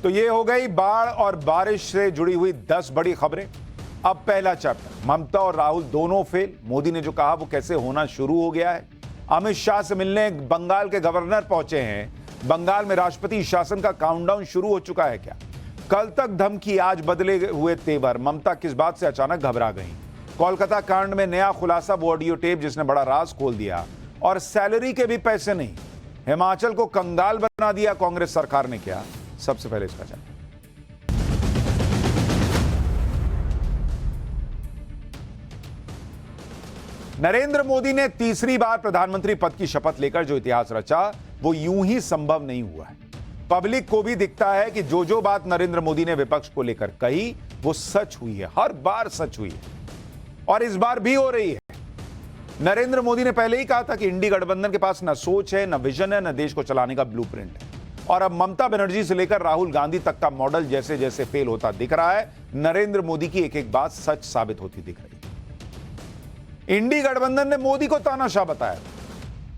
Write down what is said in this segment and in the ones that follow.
तो ये हो गई बाढ़ और बारिश से जुड़ी हुई 10 बड़ी खबरें। अब पहला चैप्टर, ममता और राहुल दोनों फेल। मोदी ने जो कहा वो कैसे होना शुरू हो गया है। अमित शाह से मिलने बंगाल के गवर्नर पहुंचे हैं। बंगाल में राष्ट्रपति शासन का काउंटडाउन शुरू हो चुका है क्या? कल तक धमकी, आज बदले हुए तेवर। ममता किस बात से अचानक घबरा गई? कोलकाता कांड में नया खुलासा, वो ऑडियो टेप जिसने बड़ा राज खोल दिया। और सैलरी के भी पैसे नहीं, हिमाचल को कंगाल बना दिया कांग्रेस सरकार ने क्या? सबसे पहले इसका जान। नरेंद्र मोदी ने तीसरी बार प्रधानमंत्री पद की शपथ लेकर जो इतिहास रचा वो यूं ही संभव नहीं हुआ है। पब्लिक को भी दिखता है कि जो बात नरेंद्र मोदी ने विपक्ष को लेकर कही वो सच हुई है, हर बार सच हुई है और इस बार भी हो रही है। नरेंद्र मोदी ने पहले ही कहा था कि इंडी गठबंधन के पास न सोच है, न विजन है, न देश को चलाने का ब्लूप्रिंट है। और अब ममता बनर्जी से लेकर राहुल गांधी तक का मॉडल जैसे जैसे फेल होता दिख रहा है, नरेंद्र मोदी की एक एक बात सच साबित होती दिख रही है। इंडी गठबंधन ने मोदी को तानाशाह बताया।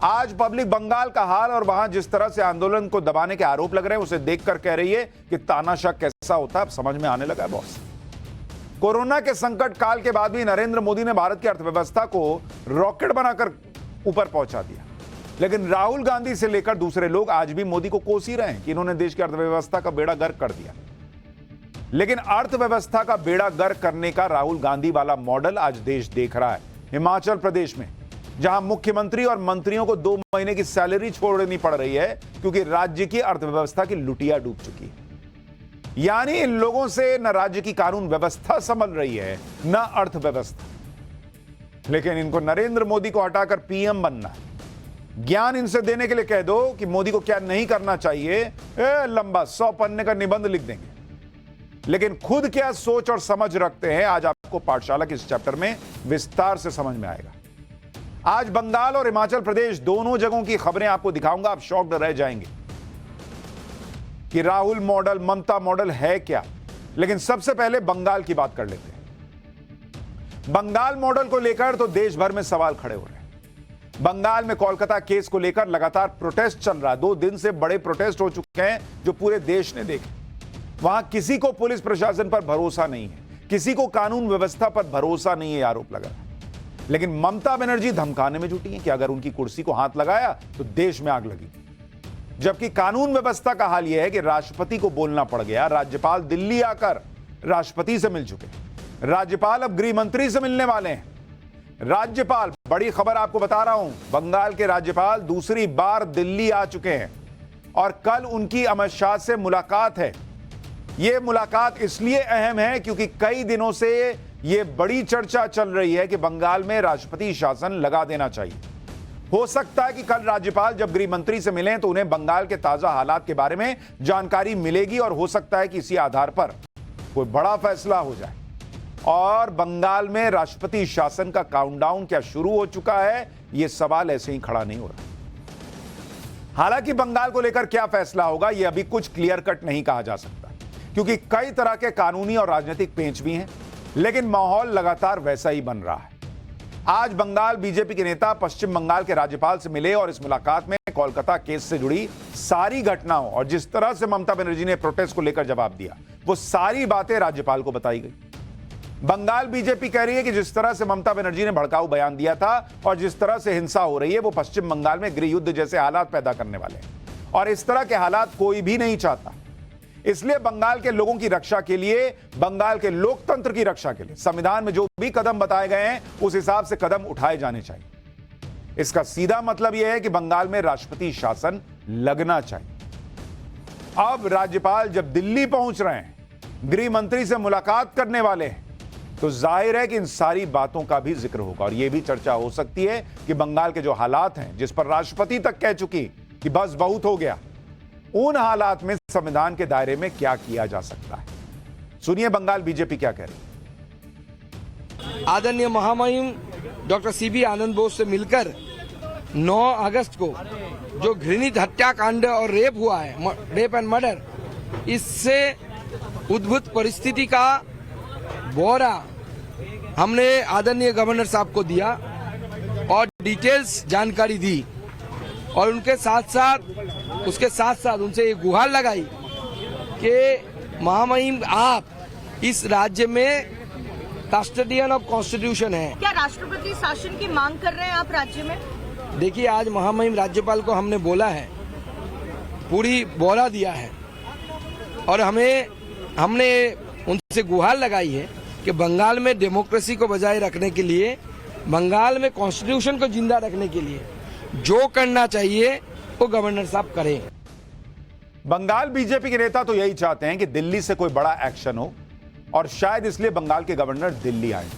आज पब्लिक बंगाल का हाल और वहां जिस तरह से आंदोलन को दबाने के आरोप लग रहे हैं उसे देखकर कह रही है कि तानाशाह कैसा होता है अब समझ में आने लगा है बॉस। कोरोना के संकट काल के बाद भी नरेंद्र मोदी ने भारत की अर्थव्यवस्था को रॉकेट बनाकर ऊपर पहुंचा दिया, लेकिन राहुल गांधी से लेकर दूसरे लोग आज भी मोदी को कोस ही रहे हैं कि इन्होंने देश की अर्थव्यवस्था का बेड़ा गर्क कर दिया। लेकिन अर्थव्यवस्था का बेड़ा गर्क करने का राहुल गांधी वाला मॉडल आज देश देख रहा है। हिमाचल प्रदेश में जहां मुख्यमंत्री और मंत्रियों को 2 महीने की सैलरी छोड़नी पड़ रही है क्योंकि राज्य की अर्थव्यवस्था की लुटिया डूब चुकी है। यानी इन लोगों से न राज्य की कानून व्यवस्था संभल रही है न अर्थव्यवस्था, लेकिन इनको नरेंद्र मोदी को हटाकर पीएम बनना है। ज्ञान इनसे देने के लिए कह दो कि मोदी को क्या नहीं करना चाहिए, लंबा 100 पन्ने का निबंध लिख देंगे। लेकिन खुद क्या सोच और समझ रखते हैं आज आपको पाठशाला के इस चैप्टर में विस्तार से समझ में आएगा। आज बंगाल और हिमाचल प्रदेश दोनों जगहों की खबरें आपको दिखाऊंगा, आप शॉक्ड रह जाएंगे कि राहुल मॉडल, ममता मॉडल है क्या। लेकिन सबसे पहले बंगाल की बात कर लेते हैं। बंगाल मॉडल को लेकर तो देश भर में सवाल खड़े हो रहे हैं। बंगाल में कोलकाता केस को लेकर लगातार प्रोटेस्ट चल रहा है। 2 दिन से बड़े प्रोटेस्ट हो चुके हैं जो पूरे देश ने देखे। वहां किसी को पुलिस प्रशासन पर भरोसा नहीं है, किसी को कानून व्यवस्था पर भरोसा नहीं है, आरोप लगा। लेकिन ममता बनर्जी धमकाने में जुटी है कि अगर उनकी कुर्सी को हाथ लगाया तो देश में आग लगी। जबकि कानून व्यवस्था का हाल यह है कि राष्ट्रपति को बोलना पड़ गया। राज्यपाल दिल्ली आकर राष्ट्रपति से मिल चुके। राज्यपाल अब गृह मंत्री से मिलने वाले हैं। राज्यपाल, बड़ी खबर आपको बता रहा हूं, बंगाल के राज्यपाल दूसरी बार दिल्ली आ चुके हैं और कल उनकी अमित शाह से मुलाकात है। यह मुलाकात इसलिए अहम है क्योंकि कई दिनों से यह बड़ी चर्चा चल रही है कि बंगाल में राष्ट्रपति शासन लगा देना चाहिए। हो सकता है कि कल राज्यपाल जब गृह मंत्री से मिलें तो उन्हें बंगाल के ताजा हालात के बारे में जानकारी मिलेगी और हो सकता है कि इसी आधार पर कोई बड़ा फैसला हो जाए। और बंगाल में राष्ट्रपति शासन का काउंटडाउन क्या शुरू हो चुका है, यह सवाल ऐसे ही खड़ा नहीं हो रहा। हालांकि बंगाल को लेकर क्या फैसला होगा यह अभी कुछ क्लियर कट नहीं कहा जा सकता क्योंकि कई तरह के कानूनी और राजनीतिक पेंच भी हैं, लेकिन माहौल लगातार वैसा ही बन रहा है। आज बंगाल बीजेपी के नेता पश्चिम बंगाल के राज्यपाल से मिले और इस मुलाकात में कोलकाता केस से जुड़ी सारी घटनाओं और जिस तरह से ममता बनर्जी ने प्रोटेस्ट को लेकर जवाब दिया वो सारी बातें राज्यपाल को बताई गई। बंगाल बीजेपी कह रही है कि जिस तरह से ममता बनर्जी ने भड़काऊ बयान दिया था और जिस तरह से हिंसा हो रही है वो पश्चिम बंगाल में गृह युद्ध जैसे हालात पैदा करने वाले हैं और इस तरह के हालात कोई भी नहीं चाहता। इसलिए बंगाल के लोगों की रक्षा के लिए, बंगाल के लोकतंत्र की रक्षा के लिए संविधान में जो भी कदम बताए गए हैं उस हिसाब से कदम उठाए जाने चाहिए। इसका सीधा मतलब यह है कि बंगाल में राष्ट्रपति शासन लगना चाहिए। अब राज्यपाल जब दिल्ली पहुंच रहे हैं, गृह मंत्री से मुलाकात करने वाले हैं, तो जाहिर है कि इन सारी बातों का भी जिक्र होगा और यह भी चर्चा हो सकती है कि बंगाल के जो हालात हैं जिस पर राष्ट्रपति तक कह चुकी कि बस बहुत हो गया, उन हालात में संविधान के दायरे में क्या किया जा सकता है। सुनिए बंगाल बीजेपी क्या कह रही है। आदरणीय महामहिम डॉक्टर सीबी आनंद बोस से मिलकर 9 अगस्त को जो घृणित हत्याकांड और रेप हुआ है, रेप एंड मर्डर, इससे उद्भूत परिस्थिति का ब्यौरा हमने आदरणीय गवर्नर साहब को दिया और डिटेल्स जानकारी दी और उसके साथ साथ उनसे ये गुहार लगाई कि महामहिम आप इस राज्य में कस्टोडियन ऑफ कॉन्स्टिट्यूशन है। क्या राष्ट्रपति शासन की मांग कर रहे हैं आप राज्य में? देखिए, आज महामहिम राज्यपाल को हमने बोला है, पूरी बोला दिया है, और हमने उनसे गुहार लगाई है कि बंगाल में डेमोक्रेसी को बजाय रखने के लिए, बंगाल में कॉन्स्टिट्यूशन को जिंदा रखने के लिए जो करना चाहिए वो गवर्नर साहब करें। बंगाल बीजेपी के नेता तो यही चाहते हैं कि दिल्ली से कोई बड़ा एक्शन हो, और शायद इसलिए बंगाल के गवर्नर दिल्ली आए।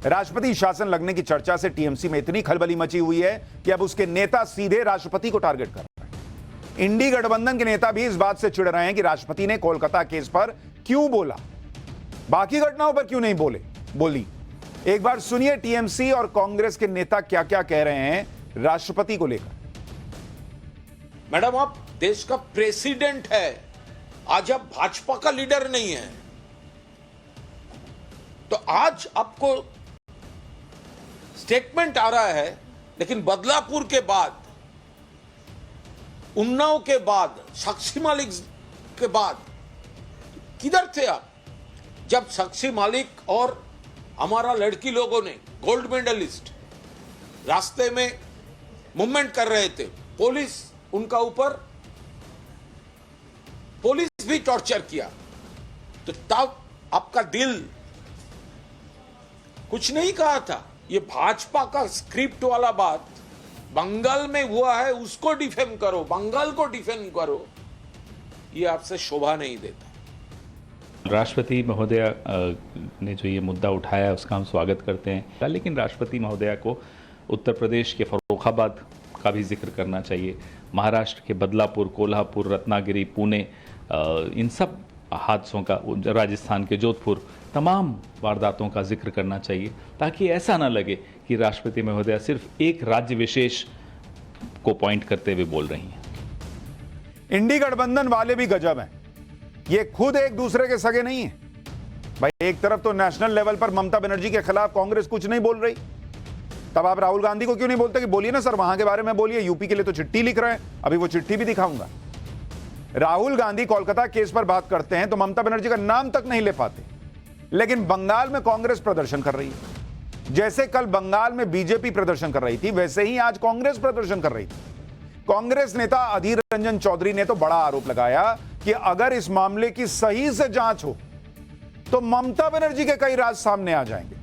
राष्ट्रपति शासन लगने की चर्चा से टीएमसी में इतनी खलबली मची हुई है कि अब उसके नेता सीधे राष्ट्रपति को टारगेट कर रहे हैं। इंडी गठबंधन के नेता भी इस बात से चिढ़ रहे हैं कि राष्ट्रपति ने कोलकाता केस पर क्यों बोला, बाकी घटनाओं पर क्यों नहीं बोली। एक बार सुनिए टीएमसी और कांग्रेस के नेता क्या क्या कह रहे हैं राष्ट्रपति को लेकर। मैडम, आप देश का प्रेसिडेंट है, आज आप भाजपा का लीडर नहीं है, तो आज आपको स्टेटमेंट आ रहा है, लेकिन बदलापुर के बाद, उन्नाव के बाद, साक्षी मालिक के बाद किधर थे आप? जब साक्षी मालिक और हमारा लड़की लोगों ने, गोल्ड मेडलिस्ट, रास्ते में मूवमेंट कर रहे थे, पुलिस उनका ऊपर, पुलिस भी टॉर्चर किया, तो तब आपका दिल कुछ नहीं कहा था। ये भाजपा का स्क्रिप्ट वाला बात बंगाल में हुआ है, उसको डिफेम करो, बंगाल को डिफेम करो, ये आपसे शोभा नहीं देता। राष्ट्रपति महोदया ने जो ये मुद्दा उठाया उसका हम स्वागत करते हैं, लेकिन राष्ट्रपति महोदया को उत्तर प्रदेश के फर्रुखाबाद का भी जिक्र करना चाहिए, महाराष्ट्र के बदलापुर, कोल्हापुर, रत्नागिरी, पुणे, इन सब हादसों का, राजस्थान के जोधपुर, तमाम वारदातों का जिक्र करना चाहिए, ताकि ऐसा ना लगे कि राष्ट्रपति महोदया सिर्फ एक राज्य विशेष को पॉइंट करते हुए बोल रही हैं। इंडी गठबंधन वाले भी गजब हैं, ये खुद एक दूसरे के सगे नहीं है भाई। एक तरफ तो नेशनल लेवल पर ममता बनर्जी के खिलाफ कांग्रेस कुछ नहीं बोल रही, तब आप राहुल गांधी को क्यों नहीं बोलते कि बोलिए ना सर, वहां के बारे में बोलिए, यूपी के लिए तो चिट्ठी लिख रहे हैं, अभी वो चिट्ठी भी दिखाऊंगा। राहुल गांधी कोलकाता केस पर बात करते हैं तो ममता बनर्जी का नाम तक नहीं ले पाते, लेकिन बंगाल में कांग्रेस प्रदर्शन कर रही है। जैसे कल बंगाल में बीजेपी प्रदर्शन कर रही थी, वैसे ही आज कांग्रेस प्रदर्शन कर रही थी। कांग्रेस नेता अधीर रंजन चौधरी ने तो बड़ा आरोप लगाया कि अगर इस मामले की सही से जांच हो तो ममता बनर्जी के कई राज सामने आ जाएंगे।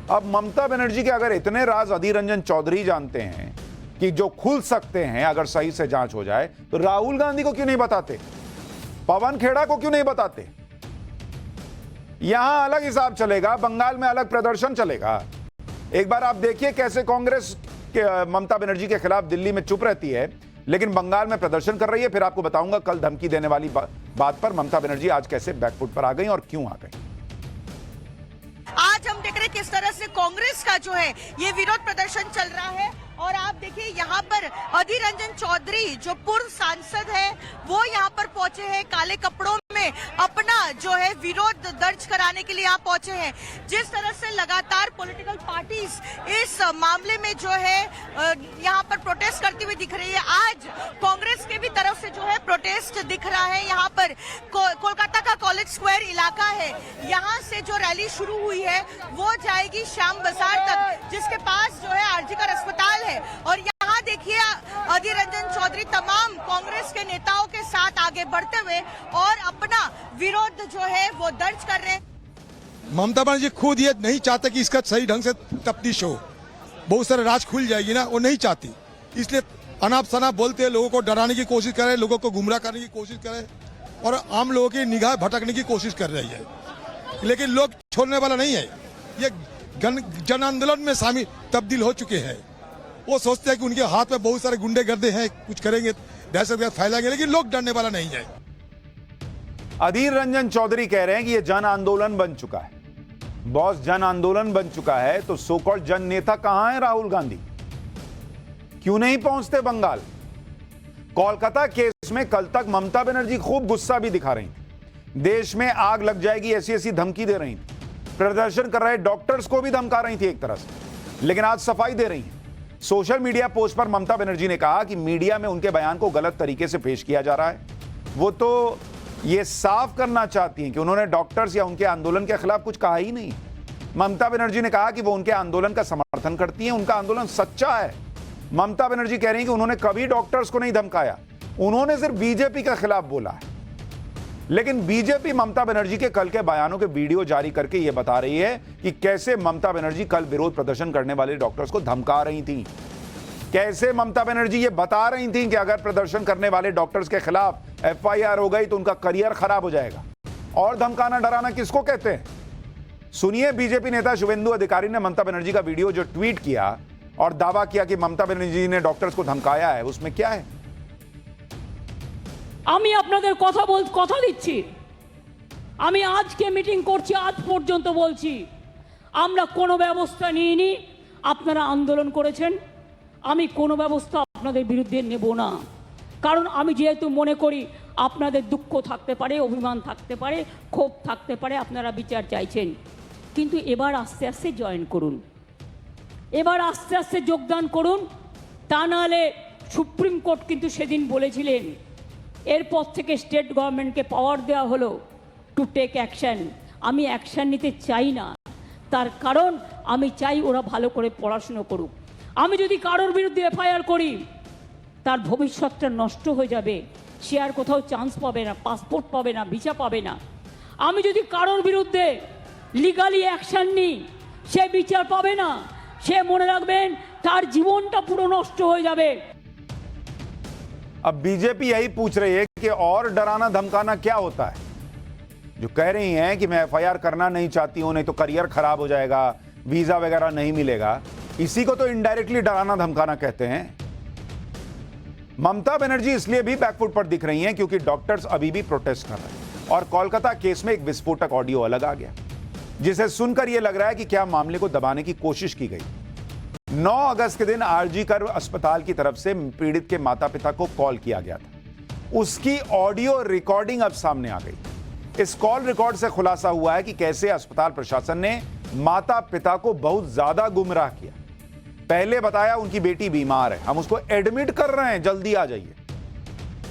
अब ममता बनर्जी के अगर इतने राज अधीर रंजन चौधरी जानते हैं कि जो खुल सकते हैं अगर सही से जांच हो जाए, तो राहुल गांधी को क्यों नहीं बताते, पवन खेड़ा को क्यों नहीं बताते? यहां अलग हिसाब चलेगा, बंगाल में अलग प्रदर्शन चलेगा। एक बार आप देखिए कैसे कांग्रेस के ममता बनर्जी के खिलाफ दिल्ली में चुप रहती है, लेकिन बंगाल में प्रदर्शन कर रही है। फिर आपको बताऊंगा कल धमकी देने वाली बात पर ममता बनर्जी आज कैसे बैकफुट पर आ गई और क्यों आ गई। आज हम देख रहे हैं किस तरह से कांग्रेस का जो है ये विरोध प्रदर्शन चल रहा है, और आप देखिए यहाँ पर अधीर रंजन चौधरी जो पूर्व सांसद है वो यहाँ पर पहुंचे हैं, काले कपड़ों में अपना जो है विरोध दर्ज कराने के लिए यहाँ पहुंचे हैं। जिस तरह से लगातार पॉलिटिकल पार्टीज इस मामले में जो है यहाँ पर प्रोटेस्ट करती हुई दिख रही है, आज कांग्रेस के भी तरफ से जो है प्रोटेस्ट दिख रहा है। यहाँ पर कोलकाता का कॉलेज स्क्वायर इलाका है, यहाँ से जो रैली शुरू हुई है वो जाएगी श्याम बाजार तक, जिसके पास जो है आरजीकर अस्पताल है। और यहाँ देखिए अधीर रंजन चौधरी तमाम कांग्रेस के नेताओं के साथ आगे बढ़ते हुए और अपना विरोध जो है वो दर्ज कर रहे हैं। ममता बनर्जी खुद ये नहीं चाहते कि इसका सही ढंग से तफ्तीश हो, बहुत सारे राज खुल जाएगी ना, वो नहीं चाहती, इसलिए अनाप शनाप बोलते हैं, लोगों को डराने की कोशिश करे, लोगों को गुमराह करने की कोशिश करे और आम लोगों की निगाह भटकने की कोशिश कर रही है। लेकिन लोग छोड़ने वाला नहीं है, ये जन आंदोलन में शामिल तब्दील हो चुके हैं। वो सोचते हैं कि उनके हाथ में बहुत सारे गुंडे गर्दे हैं, कुछ करेंगे, दहशतगर्द फैलाएंगे, लेकिन लोग डरने वाला नहीं है। अधीर रंजन चौधरी कह रहे हैं कि यह जन आंदोलन बन चुका है। बॉस, जन आंदोलन बन चुका है तो सो कॉल्ड जन नेता कहां है राहुल गांधी? क्यों नहीं पहुंचते बंगाल? कोलकाता केस में कल तक ममता बनर्जी खूब गुस्सा भी दिखा रही थी, देश में आग लग जाएगी ऐसी ऐसी धमकी दे रही थी, प्रदर्शन कर रहे डॉक्टर्स को भी धमका रही थी एक तरह से, लेकिन आज सफाई दे रही है। सोशल मीडिया पोस्ट पर ममता बनर्जी ने कहा कि मीडिया में उनके बयान को गलत तरीके से पेश किया जा रहा है। वो तो ये साफ करना चाहती हैं कि उन्होंने डॉक्टर्स या उनके आंदोलन के खिलाफ कुछ कहा ही नहीं। ममता बनर्जी ने कहा कि वो उनके आंदोलन का समर्थन करती हैं, उनका आंदोलन सच्चा है। ममता बनर्जी कह रही हैं कि उन्होंने कभी डॉक्टर्स को नहीं धमकाया, उन्होंने सिर्फ बीजेपी के खिलाफ बोला है। लेकिन बीजेपी ममता बनर्जी के कल के बयानों के वीडियो जारी करके यह बता रही है कि कैसे ममता बनर्जी कल विरोध प्रदर्शन करने वाले डॉक्टर्स को धमका रही थी। कैसे ममता बनर्जी ये बता रही थी कि अगर प्रदर्शन करने वाले डॉक्टर्स के खिलाफ एफआईआर हो गई तो उनका करियर खराब हो जाएगा। और धमकाना डराना किसको कहते हैं? सुनिए, बीजेपी नेता शुभेंदु अधिकारी ने ममता बनर्जी का वीडियो जो ट्वीट किया और दावा किया कि ममता बनर्जी ने डॉक्टर्स को धमकाया है, उसमें क्या है। আমি আপনাদের কথা দিচ্ছি, আমি আজকে মিটিং করছি, আজ পর্যন্ত বলছি আমরা কোনো ব্যবস্থা নিইনি। আপনারা আন্দোলন করেছেন, আমি কোনো ব্যবস্থা আপনাদের বিরুদ্ধে নেব না। কারণ আমি যেহেতু মনে করি আপনাদের দুঃখ থাকতে পারে, অভিমান থাকতে পারে, ক্ষোভ থাকতে পারে, আপনারা বিচার চাইছেন, কিন্তু এবার আস্তে আস্তে জয়েন করুন, এবার আস্তে আস্তে যোগদান করুন। তা নাহলে সুপ্রিম কোর্ট কিন্তু সেদিন বলেছিলেন এরপর থেকে স্টেট গভর্নমেন্টকে পাওয়ার দেওয়া হলো টু টেক অ্যাকশন। আমি অ্যাকশন নিতে চাই না, তার কারণ আমি চাই ওরা ভালো করে পড়াশুনো করুক। আমি যদি কারোর বিরুদ্ধে এফআইআর করি তার ভবিষ্যৎটা নষ্ট হয়ে যাবে, সে আর কোথাও চান্স পাবে না, পাসপোর্ট পাবে না, ভিসা পাবে না। আমি যদি কারোর বিরুদ্ধে লিগালি অ্যাকশন নিই সে বিচার পাবে না, সে মনে রাখবেন তার জীবনটা পুরো নষ্ট হয়ে যাবে। अब बीजेपी यही पूछ रही है कि और डराना धमकाना क्या होता है। जो कह रही हैं कि मैं एफआईआर करना नहीं चाहती हूं, नहीं तो करियर खराब हो जाएगा, वीजा वगैरह नहीं मिलेगा, इसी को तो इनडायरेक्टली डराना धमकाना कहते हैं। ममता बनर्जी इसलिए भी बैकफुट पर दिख रही हैं क्योंकि डॉक्टर्स अभी भी प्रोटेस्ट कर रहे हैं और कोलकाता केस में एक विस्फोटक ऑडियो अलग आ गया, जिसे सुनकर यह लग रहा है कि क्या मामले को दबाने की कोशिश की गई। 9 अगस्त के दिन आरजी कर अस्पताल की तरफ से पीड़ित के माता पिता को कॉल किया गया था। उसकी ऑडियो रिकॉर्डिंग अब सामने आ गई। इस कॉल रिकॉर्ड से खुलासा हुआ है कि कैसे अस्पताल प्रशासन ने माता पिता को बहुत ज्यादा गुमराह किया। पहले बताया उनकी बेटी बीमार है, हम उसको एडमिट कर रहे हैं, जल्दी आ जाइए।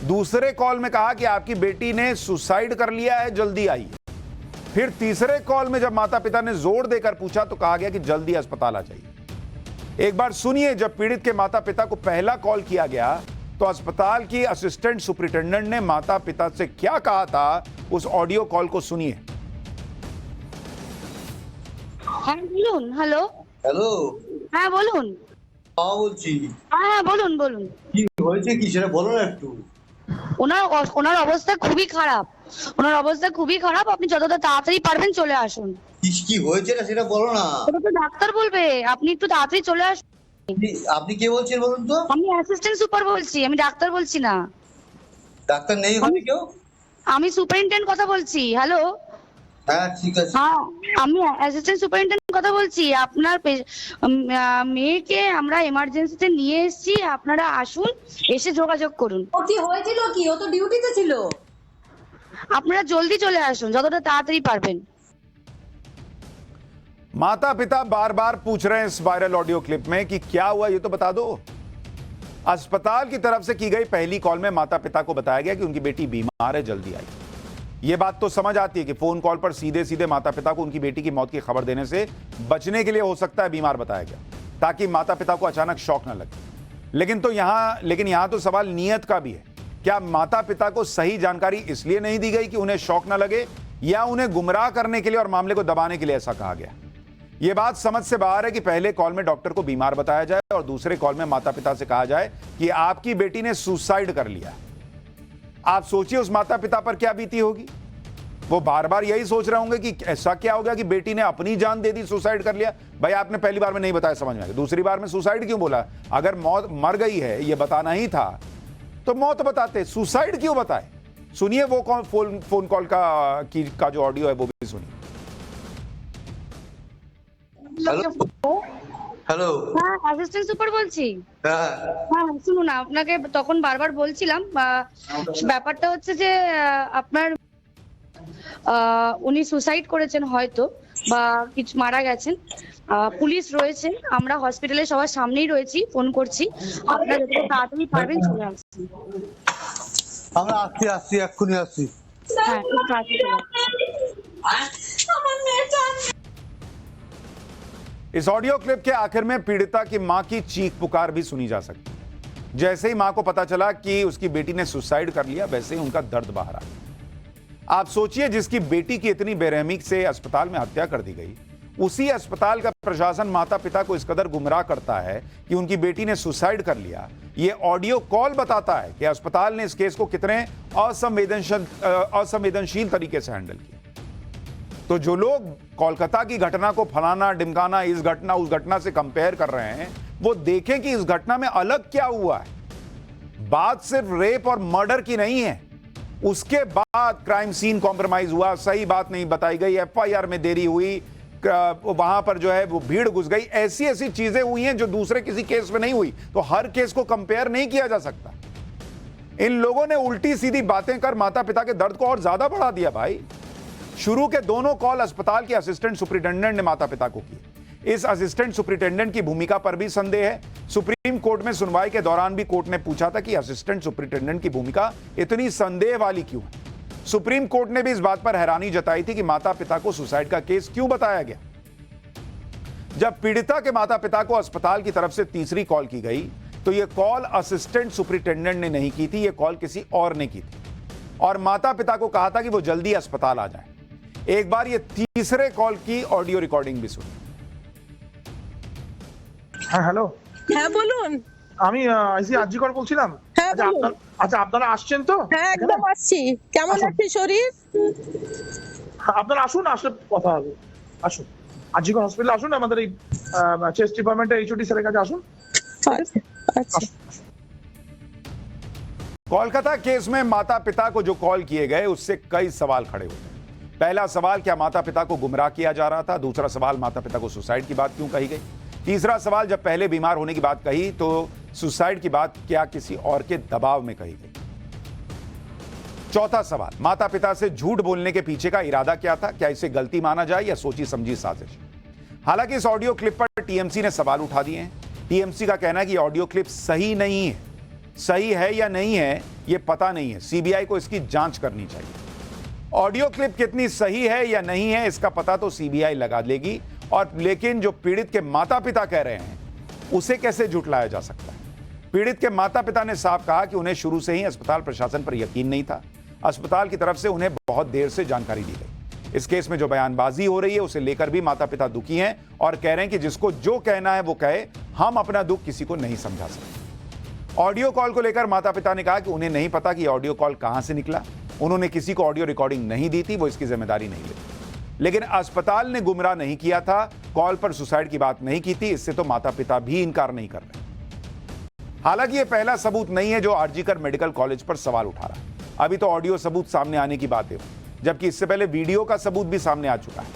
दूसरे कॉल में कहा कि आपकी बेटी ने सुसाइड कर लिया है, जल्दी आइए। फिर तीसरे कॉल में जब माता पिता ने जोर देकर पूछा तो कहा गया कि जल्दी अस्पताल आ जाइए। एक बार सुनिए, जब पीड़ित के माता पिता को पहला कॉल किया गया तो अस्पताल की असिस्टेंट सुपरिटेंडेंट ने माता पिता से क्या कहा था, उस ऑडियो कॉल को सुनिए। হ্যাঁ বলুন। হ্যালো হ্যালো, হ্যাঁ বলুন। হ্যাঁ বলছি। হ্যাঁ বলুন বলুন। কি হয়েছে কি সেটা বলো না একটু। ওনার অবস্থা খুবই খারাপ, ওনার অবস্থা খুবই খারাপ। আপনি যতটা তাড়াতাড়ি পারবেন চলে আসুন। কি হয়েছে না সেটা বলো না। ওটা তো ডাক্তার বলবে, আপনি একটু তাড়াতাড়ি চলে আসুন। আপনি কে বলছেন বলুন তো? আমি অ্যাসিস্ট্যান্ট সুপার বলছি, আমি ডাক্তার বলছি না। ডাক্তার নেই ওখানে কেউ? আমি সুপারিনটেন্ডেন্ট কথা বলছি। হ্যালো, হ্যাঁ ঠিক আছে। হ্যাঁ আমি অ্যাসিস্ট্যান্ট সুপারিনটেন্ডেন্ট কথা বলছি। আপনার মেয়েকে আমরা এমার্জেন্সিতে নিয়ে এসেছি, আপনারা আসুন, এসে যোগাযোগ করুন। ও কি হয়েছিল কি? ও তো ডিউটিতে ছিল। আপনারা জলদি চলে আসুন, যতটা তাড়াতাড়ি পারবেন। माता पिता बार बार पूछ रहे हैं इस वायरल ऑडियो क्लिप में कि क्या हुआ, ये तो बता दो। अस्पताल की तरफ से की गई पहली कॉल में माता पिता को बताया गया कि उनकी बेटी बीमार है, जल्दी आई। ये बात तो समझ आती है कि फोन कॉल पर सीधे सीधे माता पिता को उनकी बेटी की मौत की खबर देने से बचने के लिए हो सकता है बीमार बताया गया, ताकि माता पिता को अचानक शॉक न लगे। लेकिन यहां तो सवाल नियत का भी है। क्या माता पिता को सही जानकारी इसलिए नहीं दी गई कि उन्हें शॉक न लगे, या उन्हें गुमराह करने के लिए और मामले को दबाने के लिए ऐसा कहा गया? यह बात समझ से बाहर है कि पहले कॉल में डॉक्टर को बीमार बताया जाए और दूसरे कॉल में माता पिता से कहा जाए कि आपकी बेटी ने सुसाइड कर लिया। आप सोचिए उस माता पिता पर क्या बीती होगी। वो बार बार यही सोच रहे होंगे कि ऐसा क्या हो गया कि बेटी ने अपनी जान दे दी, सुसाइड कर लिया। भाई आपने पहली बार में नहीं बताया, समझ में आया, दूसरी बार में सुसाइड क्यों बोला? अगर मौत मर गई है ये बताना ही था तो मौत बताते, सुसाइड क्यों बताए? सुनिए वो फोन कॉल का जो ऑडियो है वो भी सुनिए। হ্যালো, হ্যাঁ অ্যাসিস্ট্যান্ট সুপার বলছি। হ্যাঁ হ্যাঁ শুনুন, আপনাকে তখন বারবার বলছিলাম, ব্যাপারটা হচ্ছে যে আপনার উনি সুসাইড করেছেন হয়তো, বা কিছু মারা গেছেন। পুলিশ রয়েছে, আমরা হসপিটালে সবার সামনেই রয়েছি, ফোন করছি, আপনারা যত তাড়াতাড়ি পারবেন চলে আসুন। আমরা আসছি এক্ষুনি আসছি। হ্যাঁ একটু কাছে চলে আসুন। इस ऑडियो क्लिप के आखिर में पीड़िता की मां की चीख पुकार भी सुनी जा सकती है। जैसे ही मां को पता चला कि उसकी बेटी ने सुसाइड कर लिया, वैसे ही उनका दर्द बाहर आ गया। आप सोचिए, जिसकी बेटी की इतनी बेरहमी से अस्पताल में हत्या कर दी गई, उसी अस्पताल का प्रशासन माता पिता को इस कदर गुमराह करता है कि उनकी बेटी ने सुसाइड कर लिया। यह ऑडियो कॉल बताता है कि अस्पताल ने इस केस को कितने असंवेदनशील तरीके से हैंडल किया। तो जो लोग कोलकाता की घटना को फलाना डिमकाना, इस घटना उस घटना से कंपेयर कर रहे हैं, वो देखें कि इस घटना में अलग क्या हुआ है। बात सिर्फ रेप और मर्डर की नहीं है, उसके बाद क्राइम सीन कॉम्प्रोमाइज हुआ, सही बात नहीं बताई गई, एफआईआर में देरी हुई, वहां पर जो है वो भीड़ घुस गई, ऐसी ऐसी चीजें हुई हैं जो दूसरे किसी केस में नहीं हुई। तो हर केस को कंपेयर नहीं किया जा सकता। इन लोगों ने उल्टी सीधी बातें कर माता पिता के दर्द को और ज्यादा बढ़ा दिया। भाई, शुरू के दोनों कॉल अस्पताल के असिस्टेंट सुपरिटेंडेंट ने माता पिता को की। इस असिस्टेंट सुपरिटेंडेंट की भूमिका पर भी संदेह है। सुप्रीम कोर्ट में सुनवाई के दौरान भी कोर्ट ने पूछा था कि असिस्टेंट सुपरिटेंडेंट की भूमिका इतनी संदेह वाली क्यों है। सुप्रीम कोर्ट ने भी इस बात पर हैरानी जताई थी कि माता पिता को सुसाइड का केस क्यों बताया गया। जब पीड़िता के माता पिता को अस्पताल की तरफ से तीसरी कॉल की गई, तो यह कॉल असिस्टेंट सुपरिटेंडेंट ने नहीं की थी, यह कॉल किसी और ने की थी और माता पिता को कहा था कि वो जल्दी अस्पताल आ जाएं। एक बार ये तीसरे कॉल की ऑडियो रिकॉर्डिंग भी सुनी। হ্যাঁ হ্যালো, হ্যাঁ বলুন। আমি আইসি আজিকর বলছিলাম। হ্যাঁ বলুন। আচ্ছা আপনারা আসছেন তো? হ্যাঁ একদম আসছি। কেমন আছে শরীর? আপনারা আসুন, আসলে কথা হবে। আসুন, আজিকর হসপিটালে আসুন, আমাদের এই চেস্ট ডিপার্টমেন্টের এইচওডি স্যারের কাছে আসুন। আচ্ছা। कोलकाता केस में माता पिता को जो कॉल किए गए, उससे कई सवाल खड़े होते हैं। पहला सवाल, क्या माता पिता को गुमराह किया जा रहा था? दूसरा सवाल, माता पिता को सुसाइड की बात क्यों कही गई? तीसरा सवाल, जब पहले बीमार होने की बात कही तो सुसाइड की बात क्या किसी और के दबाव में कही गई? चौथा सवाल, माता पिता से झूठ बोलने के पीछे का इरादा क्या था? क्या इसे गलती माना जाए या सोची समझी साजिश? हालांकि इस ऑडियो क्लिप पर टीएमसी ने सवाल उठा दिए हैं। टीएमसी का कहना है कि ऑडियो क्लिप सही नहीं है। सही है या नहीं है यह पता नहीं है, सीबीआई को इसकी जांच करनी चाहिए। ऑडियो क्लिप कितनी सही है या नहीं है इसका पता तो सीबीआई लगा लेगी, और लेकिन जो पीड़ित के माता पिता कह रहे हैं उसे कैसे झुटलाया जा सकता है? पीड़ित के माता पिता ने साफ कहा कि उन्हें शुरू से ही अस्पताल प्रशासन पर यकीन नहीं था। अस्पताल की तरफ से उन्हें बहुत देर से जानकारी दी गई। इस केस में जो बयानबाजी हो रही है उसे लेकर भी माता पिता दुखी हैं और कह रहे हैं कि जिसको जो कहना है वो कहे, हम अपना दुख किसी को नहीं समझा सकते। ऑडियो कॉल को लेकर माता पिता ने कहा कि उन्हें नहीं पता कि ऑडियो कॉल कहां से निकला। उन्होंने किसी को ऑडियो रिकॉर्डिंग नहीं दी थी, वो इसकी जिम्मेदारी नहीं लेती। लेकिन अस्पताल ने गुमराह नहीं किया था, कॉल पर सुसाइड की बात नहीं की थी, इससे तो माता पिता भी इनकार नहीं कर रहे। हालांकि यह पहला सबूत नहीं है जो आरजीकर मेडिकल कॉलेज पर सवाल उठा रहा है। अभी तो ऑडियो सबूत सामने आने की बात है, जबकि इससे पहले वीडियो का सबूत भी सामने आ चुका है।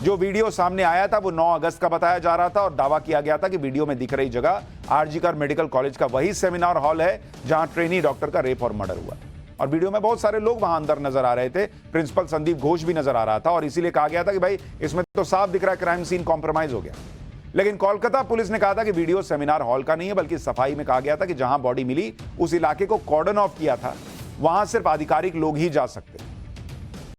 जो वीडियो सामने आया था वो 9 अगस्त का बताया जा रहा था और दावा किया गया था कि वीडियो में दिख रही जगह आरजीकर मेडिकल कॉलेज का वही सेमिनार हॉल है जहां ट्रेनी डॉक्टर का रेप और मर्डर हुआ। और वीडियो में बहुत सारे लोग वहां अंदर नजर आ रहे थे, प्रिंसिपल संदीप घोष भी नजर आ रहा था, और इसीलिए कहा गया था कि भाई इसमें तो साफ दिख रहा है क्राइम सीन कॉम्प्रोमाइज हो गया। लेकिन कोलकाता पुलिस ने कहा था कि वीडियो सेमिनार हॉल का नहीं है, बल्कि सफाई में कहा गया था कि जहां बॉडी मिली उस इलाके को कॉर्डन ऑफ किया था, वहां सिर्फ आधिकारिक लोग ही जा सकते हैं।